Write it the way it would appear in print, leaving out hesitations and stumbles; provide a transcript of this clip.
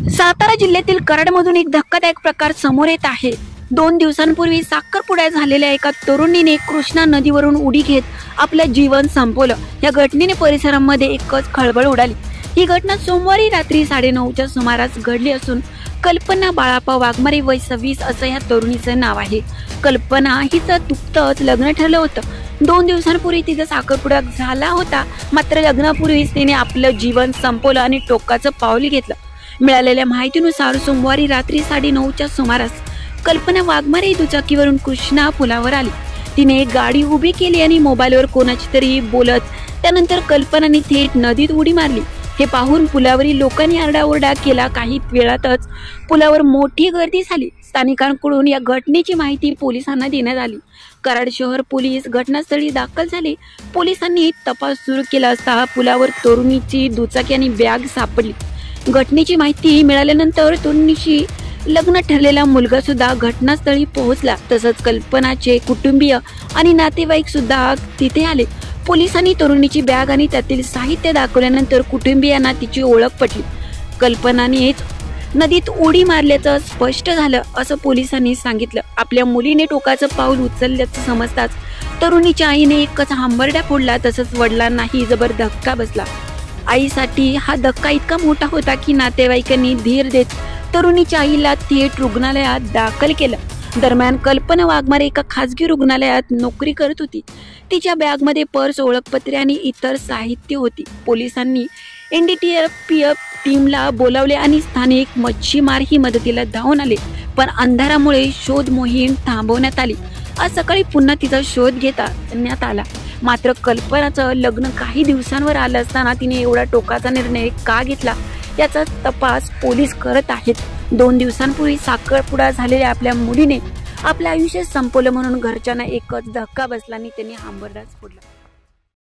सातारा जिल्ह्यातील कराडमधून एक धक्कादायक प्रकार समोर येत आहे। 2 दिवसांपूर्वी साखरपुड्यात झालेल्या एका तरुणीने कृष्णा नदीवरून उडी घेत आपलं जीवन संपवलं। या घटनेने परिसरामध्ये एकच खळबळ उडाली। ही घटना सोमवारी रात्री 9:30च्या सुमारास घडली असून कल्पना बाळाप्पा वाघमारे वय 26 असं या तरुणीचं नाव आहे। कल्पना हिचं नुकतंच लग्न ठरलं होतं। 2 दिवसांपूर्वी तिचा साखरपुडा झाला होता, मात्र लग्नापूर्वीच तिने आपलं जीवन संपवलं आणि टोकाचं पाऊल घेतलं। मिळालेल्या माहितीनुसार सोमवारी रात्री 9:30च्या सुमारास कल्पना वाघमारे दुचाकीवरून कृष्णा पुलावर आली। तिने गाडी उभी केली आणि मोबाईलवर कोणाची तरी बोलत त्यानंतर कल्पनाने थेट नदीत उडी मारली। हे पाहून पुलावरील लोकांनी आरडाओरडा केला। काही वेळातच पुलावर मोठी गर्दी झाली। स्थानिकांकडून या घटनेची माहिती पोलिसांना देण्यात आली। कराड शहर पोलीस घटनास्थळी दाखल झाले। पोलिसांनी तपास सुरू केला असता पुलावर तरुणीची दुचाकी आणि बॅग सापडली। घटनेची माहिती मिळाल्यानंतर तरुणीशी लग्न ठरलेला मुलगा सुद्धा घटनास्थळी पोहोचला। तसंच कल्पनाचे कुटुंबीय आणि नातेवाईक सुद्धा तिथे आले। पोलिसांनी तरुणीची बॅग आणि त्यातील साहित्य दाखवल्यानंतर कुटुंबियांना तिची ओळख पटली। कल्पनानेच नदीत उडी मारल्याचं स्पष्ट झालं असं पोलिसांनी सांगितलं। आपल्या मुलीने टोकाचं पाऊल उचलल्याचं समजताच तरुणीच्या आईने एकच हांबरड्या फोडला। तसंच वडिलांनाही जबर धक्का बसला। आईसाठी हा धक्का इतका मोठा होता की नातेवाईकांनी धीर देत तरुणीच्या आईला थेट रुग्णालयात दाखल केलं। दरम्यान कल्पना वाघमारे एका खासगी रुग्णालयात नोकरी करत होती। तिच्या बॅगमध्ये पर्स, ओळखपत्रे आणि इतर साहित्य होती। पोलिसांनी NDTF टीमला बोलावले आणि स्थानिक मच्छीमारही मदतीला धावून आले, पण अंधारामुळे शोध मोहीम थांबवण्यात आली। आज सकाळी पुन्हा तिचा शोध घेण्यात आला, मात्र कल्पनाचं लग्न काही दिवसांवर आलं असताना तिने एवढा टोकाचा निर्णय का घेतला याचा तपास पोलीस करत आहेत। 2 दिवसांपूर्वी साखरपुडा झालेल्या आपल्या मुलीने आपलं आयुष्य संपवलं म्हणून घरच्यांना एकच धक्का बसला आणि त्यांनी हांबरडाच फोडला।